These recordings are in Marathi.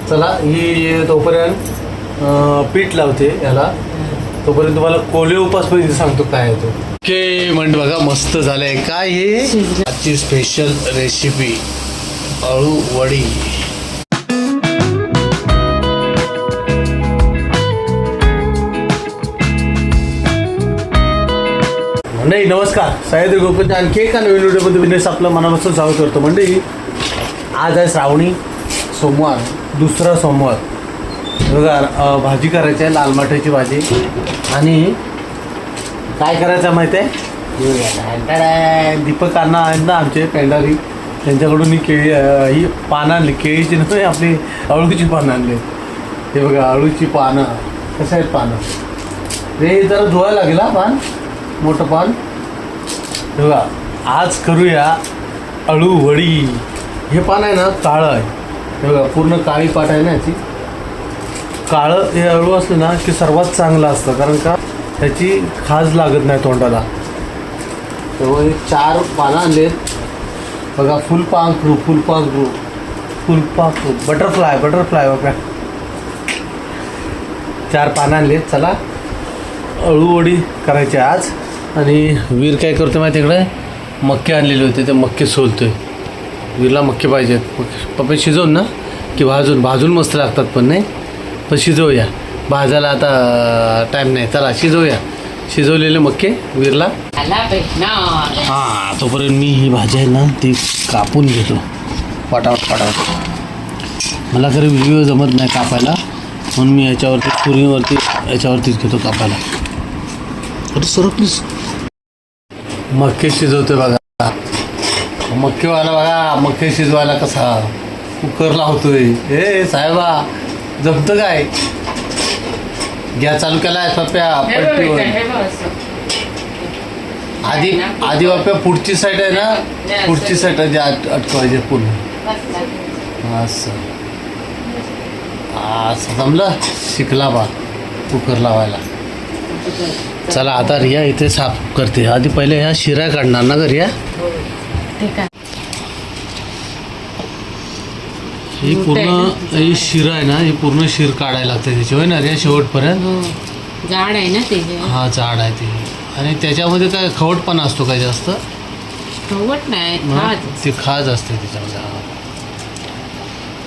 चला ही तोपर्यंत पीठ लावते याला. तोपर्यंत तुम्हाला कोले उपास पण सांगतो काय आहे तो. ओके म्हणजे बघा मस्त झालंय. काय हे आजची स्पेशल रेसिपी अळू वडी. मंडळी नमस्कार. सह्याद्री गोपीनाथ आणखी एका नवीन व्हिडिओमध्ये बिझनेस आपलं मनापासून स्वागत करतो. मंडळी आज आहे श्रावणी सोमवार, दुसरा सोमवार. बघा भाजी करायची आहे, लाल माठाची भाजी. आणि काय करायचं आहे माहिती आहे, दीपक अण्णा आहेत ना आमचे पेंडारी, त्यांच्याकडून ही केळी ही पानं आणली. केळीची नव्हे, आपली अळूची पानं आणली. हे बघा अळूची पानं कसं आहेत पानं. हे जरा धुवायला लागेल हा पान, मोठं पान. हे बघा आज करूया अळू वडी. हे पान आहे ना काळं आहे. हे बघा पूर्ण काळी पाट आहे ना याची. काळं हे अळू असलं ना की सर्वात चांगलं असतं, कारण का त्याची खाज लागत नाही तोंडाला. तेव्हा हे 4 पानं आणलेत बघा. फुलपाखरू बटरफ्लाय बघा 4 पानं आणलेत. चला अळू वडी करायची आज. आणि वीर काय करतो माहिती इकडे मक्के आणलेले होते, ते मक्के सोलतोय. वीरला मक्के पाहिजेत. पप्पा शिजवून ना की भाजून मस्त लागतात, पण नाही पण शिजवूया. भाजायला आता टाईम नाही. चला शिजवूया शिजवलेले मक्के वीरला. हां तोपर्यंत मी ही भाजी आहे ना ती कापून घेतो पटापट. मला खरं व्हिडिओ जमत नाही कापायला, म्हणून मी याच्यावरती याच्यावरतीच घेतो कापायला. अरे सर प्लीज. मक्के शिजवतोय बघा. मक्केवाला बघा मक्के शिजवायला कसा कुकर लावतोय. हे साहेबा जमतं काय. गॅस चालू केला आहे पप्प्या पट्टीवर. आधी बाप्या पुढची साईड आहे ना, पुढची साईड आहे अटकवायचे पूर्ण. असं जमलं. शिकला बा कुकर लावायला. चला आता रिया इथे साफ करते. आधी पहिले ह्या शिरा काढणार ना ग रिया. ही पूर्ण ही शिरा आहे ना, ही पूर्ण शिर काढायला लागते त्याची, होय ना रिया शेवटपर्यंत. जाड आहे ना ते. हा जाड आहे ते. आणि त्याच्यामध्ये काय खवटपणा असतो काय जास्त. खवट नाही, ते खाज असते त्याच्यामध्ये. हा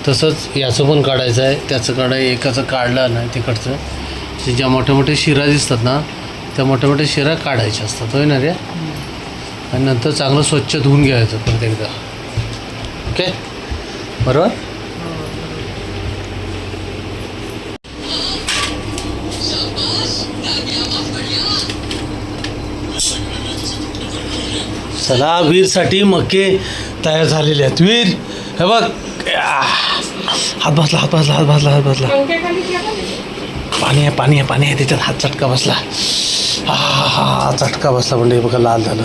तसंच याचं पण काढायचं आहे. त्याचं एकाचं काढलं नाही तिकडचं. ते ज्या मोठ्या मोठ्या शिरा दिसतात ना त्या मोठ्या मोठ्या शिरा काढायच्या असतात, होय ना रे. आणि नंतर चांगलं स्वच्छ धुवून घ्यायचं परत एकदा. ओके बरोबर. चला वीरसाठी मक्के तयार झालेले आहेत. वीर हे बघ हात भाजला. पाणी आहे त्याच्यात. हात चटका बसला. हा चटका बसला म्हणजे बघा लाल झालं.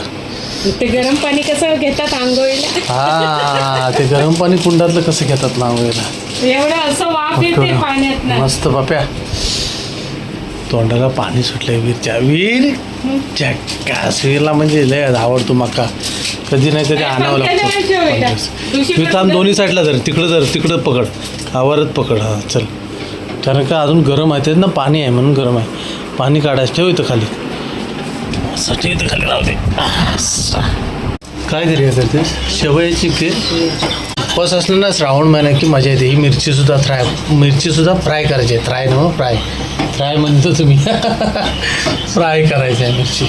ते गरम पाणी कसं घेतात आंघोळीला. हा ते गरम पाणी कुंडातलं कसं घेतात ना आंघोळीला. एवढं असं वाफ येते पाण्यात. मस्त बाप्या तोंडाला पाणी सुटलंय वीरच्या. वीर वीरला म्हणजे लय आवडतो मका. कधी नाही कधी आणावं लागतं. मी थांब दोन्ही साईडला तिकडं पकड. आवारात पकड. हा चल. कारण का अजून गरम आहे ना, पाणी आहे म्हणून गरम आहे. पाणी काढायचं ठेव इथं खाली. साठी इथं खाली राहू दे. काय करूया करतेस शेवयाची खीर. उपवास असलं ना श्रावण महिना की मजा येते. ही मिरचीसुद्धा फ्राय करायची आहे. फ्राय म्हणतो तुम्ही. फ्राय करायचं आहे मिरची.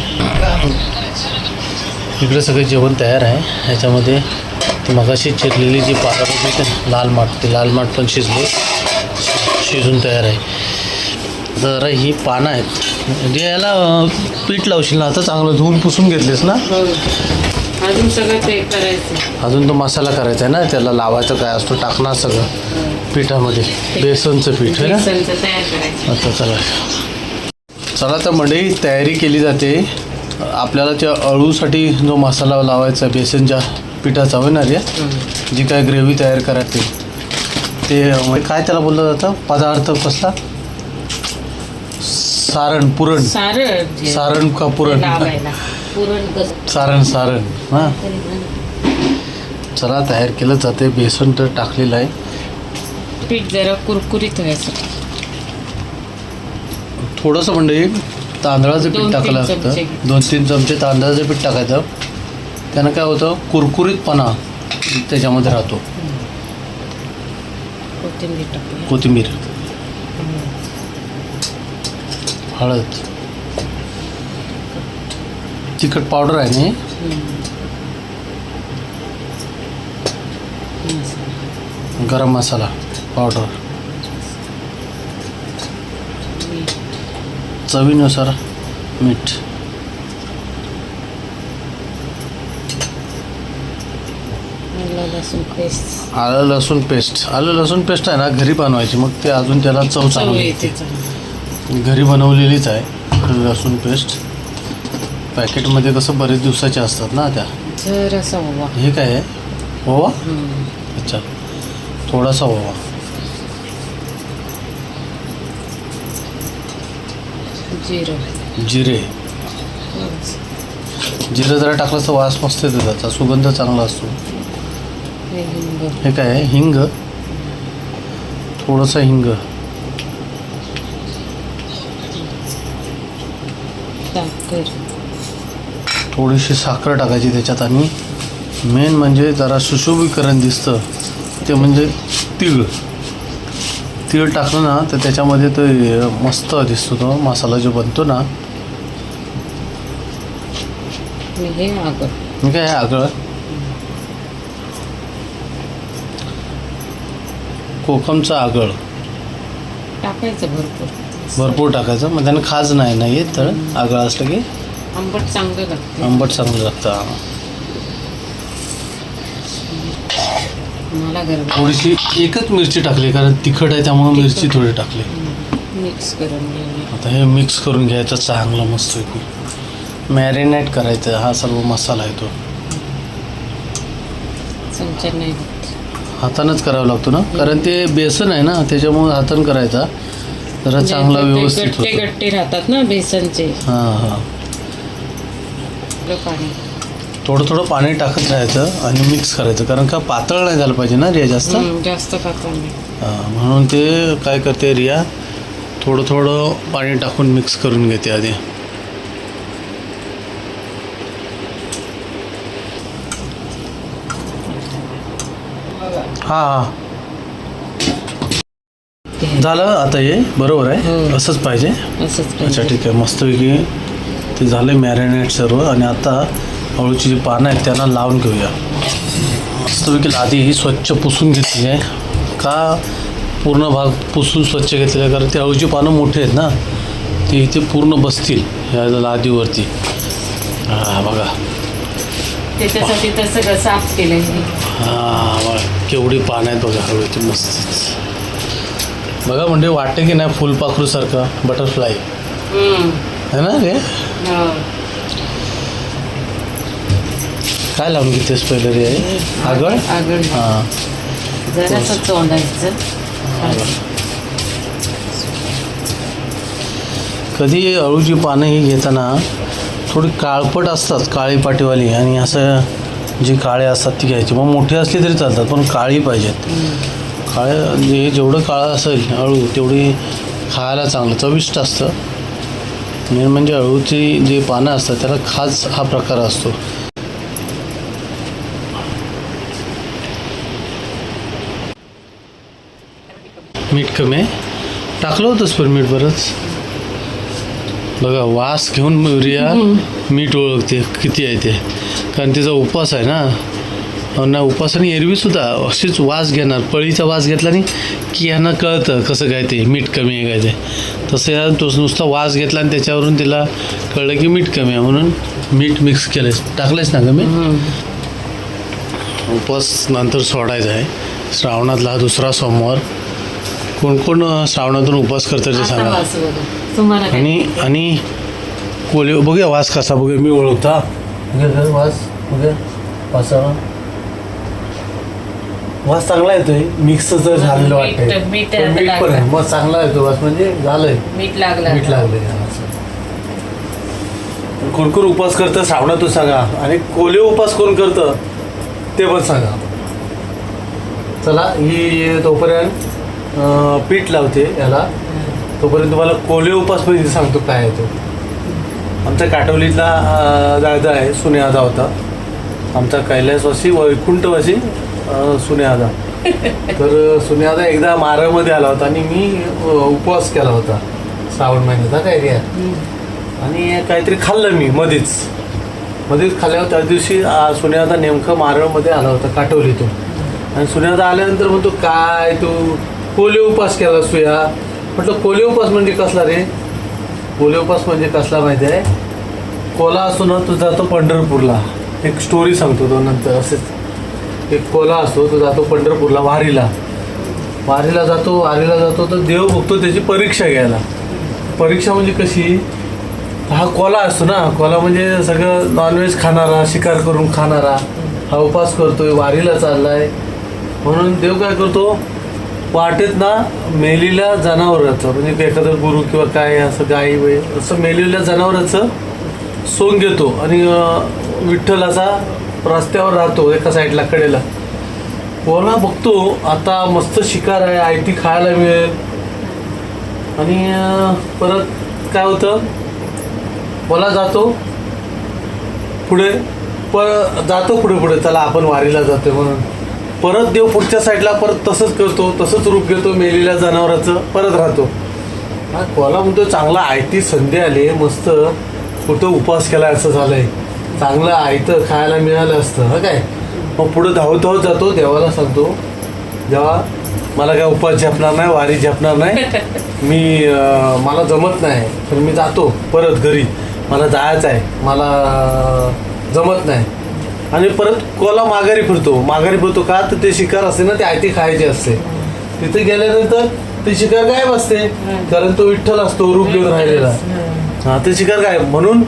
इकडे सगळं जेवण तयार आहे. ह्याच्यामध्ये ती मगाशी चिरलेली जी पानं होती लाल माठ पण शिजून तयार आहे. जरा ही पानं आहेत म्हणजे याला पीठ लावशील ना आता. चांगलं धुवून पुसून घेतलीस ना. अजून सगळं ते करायचं. अजून तो मसाला करायचा आहे ना, त्याला लावायचं काय असतो टाकणार सगळं पिठामध्ये. बेसनचं पीठ आहे ना आता. चला तर मंडळी तयारी केली जाते. आपल्याला त्या अळूसाठी जो मसाला लावायचा बेसनच्या पिठाचा, होय ना रे. जी काय ग्रेव्ही तयार करायची ते काय त्याला बोललं जातं पदार्थ कसला. सारण का पुरण. सारण हां. चला तयार केलं जाते. बेसन तर टाकलेलं आहे. पीठ जरा कुरकुरीत व्हायचं. थोडंसं म्हणजे तांदळाचं पीठ 2-3 टाकायला चमचे. लागतं. 2-3 चमचे तांदळाचं पीठ टाकायचं. त्यानं काय होतं, कुरकुरीतपणा त्याच्यामध्ये राहतो. कोथिंबीर टाकूया. कोथिंबीर, हळद, तिखट पावडर आहे ना, गरम मसाला पावडर, चवीनुसार मीठ, लसूण पेस्ट. आलं लसूण पेस्ट. आलं लसूण पेस्ट आहे ना घरी बनवायची, मग ते अजून त्याला चव चांगली येते येते. घरी बनवलेलीच आहे लसूण पेस्ट. पॅकेटमध्ये कसं बरेच दिवसाचे असतात ना त्या. जरासा ओवा. हे काय आहे, ओवा? अच्छा, थोडासा ओवा. जिरं. जिरे. जिरं जरा टाकलं तर वास मस्त येतो, त्याचा सुगंध चांगला असतो. हिंग. हे काय आहे, हिंग. थोडंसं हिंग. साखर. थोडीशी साखर टाकायची त्याच्यात. आणि मेन म्हणजे जरा सुशोभीकरण दिसतं ते म्हणजे तीळ. तीळ टाकलं ना तर त्याच्यामध्ये ते मस्त दिसतो तो मसाला जो बनतो ना. हे आगळ. हे काय आहे, आगळ. कोकमचं आगळ टाकायचं भरपूर. भरपूर टाकायचं, मग त्यानं खाज नाही येत. तर आगळ असलं की आंबट चांगलं लागतं. आंबट चांगलं लागतं. मला गरम. थोडीशी एकच मिरची टाकली, कारण तिखट आहे त्यामुळे मिरची थोडी टाकली. मिक्स करून घेऊया. आता हे मिक्स करून घ्यायचं चांगलं मस्त. मॅरिनेट करायचं. हा सर्व मसाला आहे तो चमचा नाही. हातानंच करावं लागतो ना, कारण ते बेसन आहे ना त्याच्यामुळे हातानं करायचा जरा चांगला व्यवस्थित गट्टे होतो. गट्टे राहतात ना बेसनचे. हां. पाणी. थोडं पाणी टाकत राहायचं आणि मिक्स करायचं, कारण का पातळ नाही झालं पाहिजे ना रिया जास्त. जास्त पातळ नाही. म्हणून ते काय करते रिया, थोडं पाणी टाकून मिक्स करून घेते आधी. हां. झालं आता. हे बरोबर आहे, असंच पाहिजे. असंच अच्छा, ठीक आहे. मस्तपैकी ते झालं मॅरिनेट सर्व. आणि आता अळूची जी पानं आहेत त्यांना लावून घेऊया. मस्तपैकी आधी ही स्वच्छ पुसून घेतली आहे. का पूर्ण भाग पुसून स्वच्छ घेतलेला आहे, कारण ते अळूची पानं मोठे आहेत ना, ते इथे पूर्ण बसतील ह्या लादीवरती. हां बघा, त्याच्यासाठी तसं सगळं साफ केलं. हां बघा केवढी पानं आहेत बघा अळूची मस्त. बघा म्हणजे वाटते की नाही फुलपाखरूसारखं, बटरफ्लाय है ना रे. काय लावून घेतेस पहिले रे आगळ. आगळ. हां जरासं चोंडायचं. कधी अळूची पानं ही घेताना थोडी काळपट असतात, काळी पाटीवाली, आणि असं जी काळे असतात ती घ्यायची. मग मोठी असली तरी चालतात, पण काळी पाहिजेत. काळे म्हणजे जेवढं काळं असेल अळू तेवढी खायला चांगलं चविष्ट असतं. मेन म्हणजे अळूची जी पानं असतात त्याला खास हा प्रकार असतो. मीठ कमी टाकलं होतंच, पण मीठ बरंच. बघा वास घेऊन रिया मीठ ओळखते किती आहे ते, कारण तिचा उपवास आहे ना. उपासाने एरवीसुद्धा अशीच वास घेणार. पळीचा वास घेतला नाही की यांना कळतं कसं काय ते मीठ कमी आहे काय ते. तसं या तो नुसता वास घेतला आणि त्याच्यावरून तिला कळलं की मीठ कमी आहे, म्हणून मीठ मिक्स केलंयस. टाकलंयस ना कमी. उपवास नंतर सोडायचा आहे. श्रावणातला हा दुसरा सोमवार. कोण कोण श्रावणातून उपवास करतात ते सांगा. आणि कोले बघूया वास कसा. बघूया मी ओळखता वास. बघूया वास चांगला येतोय. मिक्स जर झालेलं वाटतंय, मीठ पण आहे मग चांगला येतो वास, म्हणजे झालंय मीठ लागलं. मीठ लागलंय. कोण कोण उपवास करतं श्रावणातून सांगा, आणि कोले उपवास कोण करतं ते पण सांगा. चला ही तोपर्यंत पीठ लावते याला. तोपर्यंत तुम्हाला कोले उपास पण सांगतो काय आहे तो. आमच्या काटवलीतला दादा आहे, सुनेआदा होता आमचा, कैलासवासी वैकुंठवासी सुनेआदा. तर सुनेआदा एकदा मारामध्ये आला होता आणि मी उपवास केला होता श्रावण महिन्याचा काय घ्या, आणि काहीतरी खाल्लं मी मध्येच खाल्ल्यावर त्या दिवशी सुनेआदा नेमकं मारळमध्ये आला होता काटवलीतून. आणि सुनेआदा आल्यानंतर म्हणतो काय तू कोले उपास केला सुया. म्हटलं कोले उपास म्हणजे कसला रे. कोले उपास म्हणजे कसला माहिती आहे, कोला असतो ना तो जातो पंढरपूरला. एक स्टोरी सांगतो तो नंतर. असेच एक कोला असतो तो जातो पंढरपूरला वारीला जातो तर देव बघतो त्याची परीक्षा घ्यायला. परीक्षा म्हणजे कशी, हा कोला असतो ना, कोला म्हणजे सगळं नॉनव्हेज खाणारा, शिकार करून खाणारा, हा उपास करतोय, वारीला चाललाय. म्हणून देव काय करतो, वाटेत ना मेलेल्या जनावराचं, म्हणजे एखादं गुरु किंवा काय असं गाई वय असं मेलेल्या जनावराचं सोंग घेतो आणि विठ्ठलाचा रस्त्यावर राहतो एका साईडला कडेला. कोला बघतो आता मस्त शिकार आहे, आयती खायला मिळेल. आणि परत काय होतं, कोला जातो पुढे पुढे चला आपण वारीला जातोय म्हणून. परत देव पुढच्या साईडला परत तसंच करतो, तसंच रूप घेतो मेलेल्या जनावराचं, परत राहतो. हा कोला म्हणतो चांगला आयती संधी आली, मस्त कुठं उपवास केला असं झालंय, चांगलं आयतं खायला मिळालं असतं हा काय. मग पुढं धावत जातो, देवाला सांगतो देवा मला काय उपवास झेपणार नाही, वारी झेपणार नाही, मला जमत नाही, तर मी जातो परत घरी, मला जायचं आहे, मला जमत नाही. आणि परत कोला माघारी फिरतो का, तर ते शिकार असते ना ते आयती खायचे असते. तिथे गेल्यानंतर ते शिकार गायब असते, कारण तो विठ्ठल असतो रूप घेऊन राहिलेला. हा ते शिकार गायब. म्हणून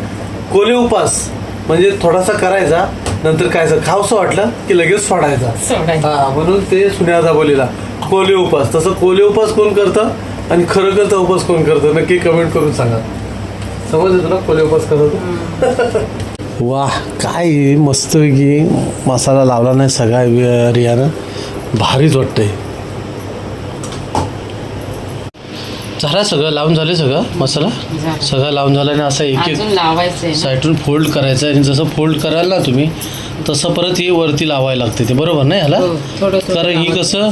कोले उपास म्हणजे थोडासा करायचा, नंतर काय खावंसं वाटलं की लगेच सोडायचा. हा म्हणून ते सुनेआदा बोलीला कोले उपास. तसं कोले उपास कोण करतं आणि खरं उपास कोण करतं, नक्की कमेंट करून सांगा. समजलं तुला कोले उपास करतो. वाह काय मस्तपैकी मसाला लावला नाही सगळा रियानं, भारीच वाटतंय. झाला सगळं लावून झाले, सगळं मसाला सगळं लावून झाला. आणि असं एक एक साईडून फोल्ड करायचं. आणि जसं फोल्ड कराल ना तुम्ही तसं परत ही वरती लावायला लागते ते, बरोबर नाही ह्याला. कारण ही कसं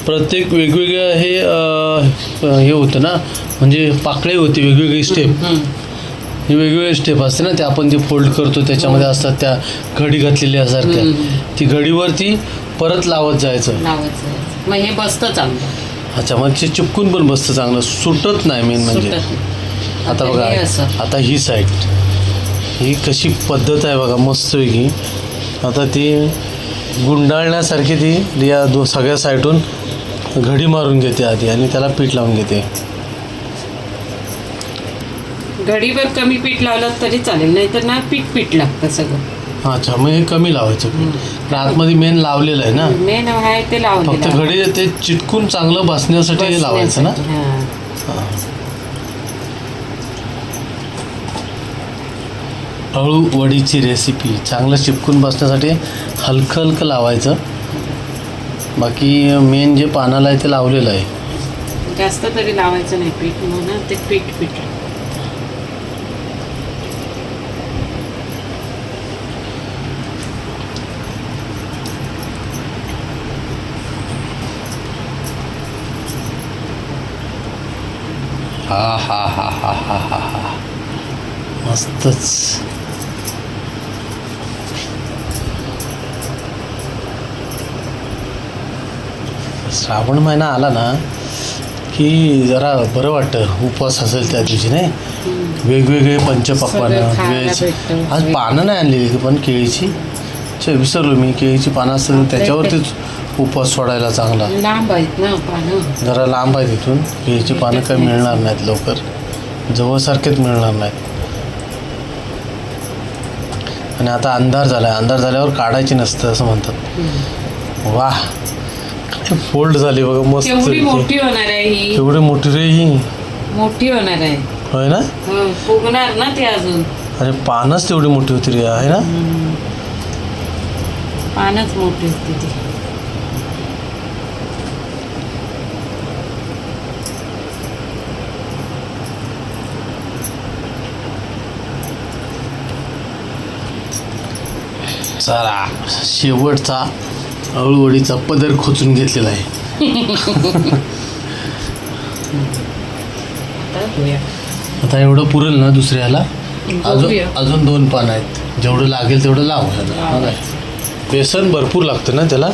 प्रत्येक वेगवेगळं हे होतं ना, म्हणजे पाकळी होती वेगवेगळी स्टेप, ही वेगवेगळी स्टेप असते ना, ते आपण जे फोल्ड करतो त्याच्यामध्ये असतात त्या घडी घातलेल्या सारख्या, ती घडीवरती परत लावत जायचं. मग हे बसतं चांगलं. अच्छा म्हणजे चिपकून पण बसतं चांगलं, सुटत नाही मेन म्हणजे. आता बघा आता ही साईड ही कशी पद्धत आहे बघा मस्तपैकी. आता ती गुंडाळण्यासारखी ती रिया सगळ्या साईडून घडी मारून घेते आधी आणि त्याला पीठ लावून घेते. घडीवर कमी पीठ लावलं तरी चालेल, नाहीतर ना पीठ लागतं सगळं. अच्छा मग हे कमी लावायचं. आतमध्ये मेन लावलेलं आहे ना, मेन आहे ते लावलं, फक्त घडी ते चिटकून चांगलं बसण्यासाठी हे लावायचं ना. अळू वडीची रेसिपी चांगलं चिपकून बसण्यासाठी हलकं हलकं लावायचं. बाकी मेन जे पानाला आहे ते लावलेलं आहे. जास्त तरी लावायचं नाही पीठ, म्हणून ते पीठ हा हा हा हा हा हा हा मस्तच. श्रावण महिना आला ना की जरा बरं वाटतं. उपवास असेल त्या दिवशी नाही, वेगवेगळे पंचपक्वान्न व्हेज. आज पानं नाही आणलेली पण केळीची, विसरलो मी, केळीची पानं असतील त्याच्यावरतीच उपवास सोडायला चांगला. लांब आहेत ना पानं, जरा लांब आहे तिथून. केळीची पानं काही मिळणार नाहीत लवकर, जवळसारखेच मिळणार नाहीत. आणि आता अंधार झाल्यावर काढायची नसतं असं म्हणतात. वाह फोल्ड झाली बघा मस्त. केवढी मोठी होणार आहे ही, केवढी मोठी रे ही, मोठी होणार आहे. होय ना, फुगणार ना ते अजून. अरे पानच तेवढी मोठी होती रे, आहे ना. पानच मोठी होती ती. चला शेवटचा अळूवडीचा पदर खोचून घेतलेला आहे. आता एवढं पुरेल ना दुसऱ्याला. अजून 2 पानं आहेत, जेवढं लागेल तेवढं लाव. बेसन भरपूर लागतं ना त्याला.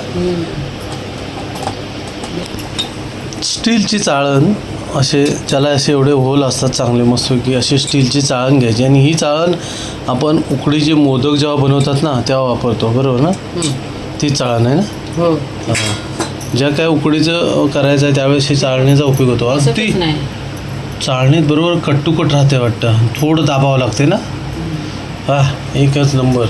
स्टीलची चाळण असे त्याला असे एवढे होल असतात चांगले मस्त की अशी स्टीलची चाळण घ्यायची आणि ही चाळण आपण उकडीचे मोदक जेव्हा बनवतात ना तेव्हा वापरतो, बरोबर ना? ती चाळण आहे ना. हो. ज्या काय उकडीचं करायचं आहे त्यावेळेस ही चाळणीचा उपयोग होतो. अगदी चाळणीत बरोबर कट टू कट राहते वाटतं, थोडं दाबावं लागते ना. हा एकच नंबर.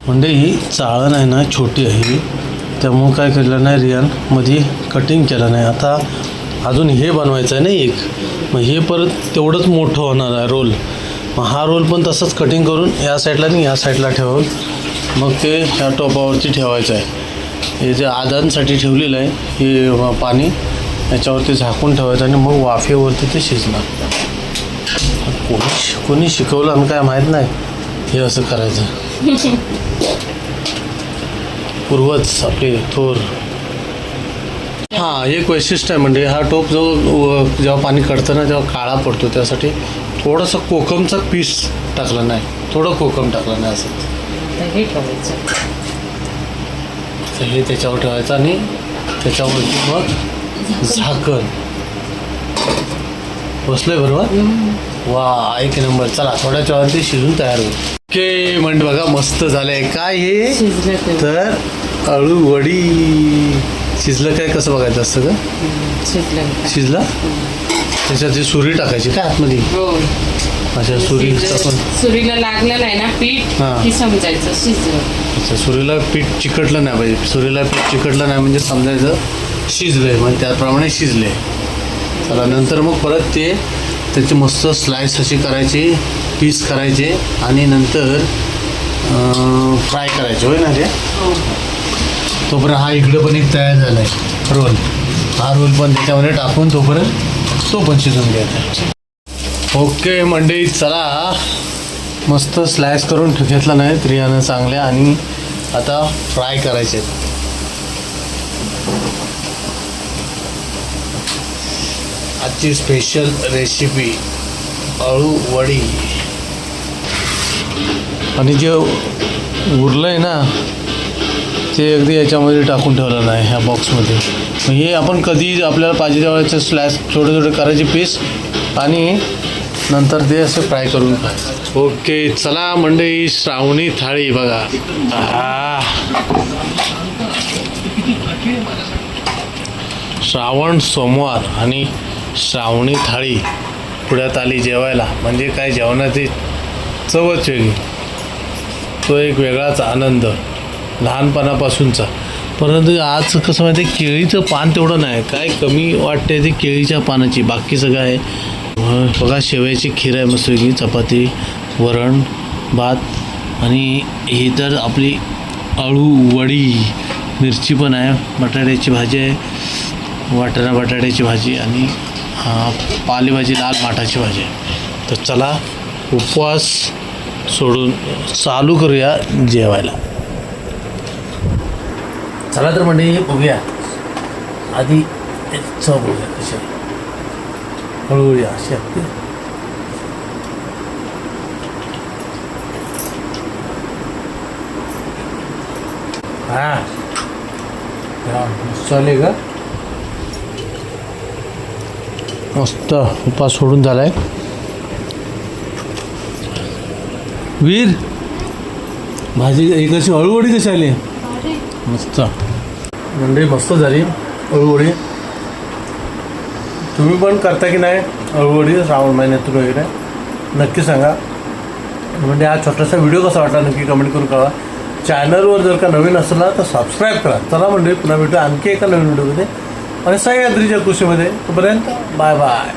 म्हणजे ही चाळण आहे ना छोटी आहे, त्यामुळं काय केलं नाही रियान मध्ये कटिंग केलं नाही. आता अजून हे बनवायचं आहे ना एक, मग हे परत तेवढंच मोठं होणार आहे रोल. मग हा रोल पण तसंच कटिंग करून या साईडला आणि या साईडला ठेवून मग ते ह्या टोपावरती ठेवायचं आहे. हे जे आदांसाठी ठेवलेलं आहे हे पाणी याच्यावरती झाकून ठेवायचं आणि मग वाफेवरती ते शिजणार. कोणी शिकवलं आणि काय माहीत नाही हे असं करायचं. पूर्वज आपले थोर. हां एक वैशिष्ट्य आहे म्हणजे हा टोप जो जेव्हा पाणी कढतं ना तेव्हा काळा पडतो, त्यासाठी थोडंसं कोकमचा पीस टाकला नाही, थोडं कोकम टाकलं नाही असं. हे ठेवायचं, हे त्याच्यावर ठेवायचं आणि त्याच्यावरती मग झाकण. बसलोय बरोबर. वा एक नंबर. चला थोड्याच वेळात ते शिजून तयार होईल. ओके म्हणजे बघा मस्त झालंय. काय हे तर अळूवडी शिजलं. काय कसं बघायचं असतं का? शिजला. त्याच्यात ती सुरी टाकायची काय आतमध्ये? अच्छा सुरीचा पण सुरीला लागलं नाही ना पीठ की समजायचं शिजलं. अच्छा सुरीला पीठ चिकटलं नाही पाहिजे. सुरीला पीठ चिकटलं नाही म्हणजे समजायचं शिजलंय, म्हणजे त्याप्रमाणे शिजले. चला नंतर मग परत ते त्याची मस्त स्लाइस अशी करायची, पीस करायचे आणि नंतर फ्राय करायचे होय ना ते. तोपर्यंत हा इकडं पण एक तयार झाला आहे रोल. हा रोल पण त्याच्यामध्ये टाकून तोपर्यंत तो पण शिजून घ्यायचा. ओके मंडळी चला मस्त स्लाइस करून घेतला नाही रियानं चांगल्या आणि आता फ्राय करायचे. आजची स्पेशल रेसिपी अळूवडी. आणि जे उरलं आहे ना ते अगदी याच्यामध्ये टाकून ठेवलं नाही ह्या बॉक्समध्ये. मग हे आपण कधी आपल्याला पाहिजे तेवढ्याचे स्लॅश छोटे छोटे करायचे पीस आणि नंतर ते असे फ्राय करून खायचं. ओके चला मंडळी श्रावणी थाळी बघा. श्रावण सोमवार आणि श्रावणी थाळी पुढ्यात आली जेवायला म्हणजे काय जेवणाची चवच वेगळी. तो एक वेगळाच आनंद लहानपणापासूनचा. परंतु आज कसं माहिती आहे केळीचं पान तेवढं नाही, काय कमी वाटते ते केळीच्या पानाची. बाकी सगळं आहे बघा. शेवयाची खीर आहे मस्त वेगळी, चपाती, वरण, भात आणि ही तर आपली अळूवडी. मिरची पण आहे, बटाट्याची भाजी आहे, वाटाणा बटाट्याची भाजी आणि पालेभाजी लाल माठाची भाजी आहे. तर चला उपवास सोडून चालू करूया जेवायला. चला तर म्हणजे बघूया आधी चव बघूया कशी हळूहळू अशी असते. हां चालेल का मस्त. उपास सोडून झालाय. वीर भाजी एक अशी अळूवडी कशी आली मस्त म्हणजे मस्त झाली अळूवडी. तुम्ही पण करता की नाही अळूवडी श्रावण महिन्यातून वगैरे नक्की सांगा. म्हणजे हा छोटासा व्हिडिओ कसा वाटला नक्की कमेंट करून कळवा. चॅनलवर जर का नवीन असेल ना तर सबस्क्राईब करा. चला म्हणजे पुन्हा भेटू आणखी एका नवीन व्हिडिओमध्ये आणि सह्याद्रीच्या कृषीमध्ये. तोपर्यंत बाय बाय.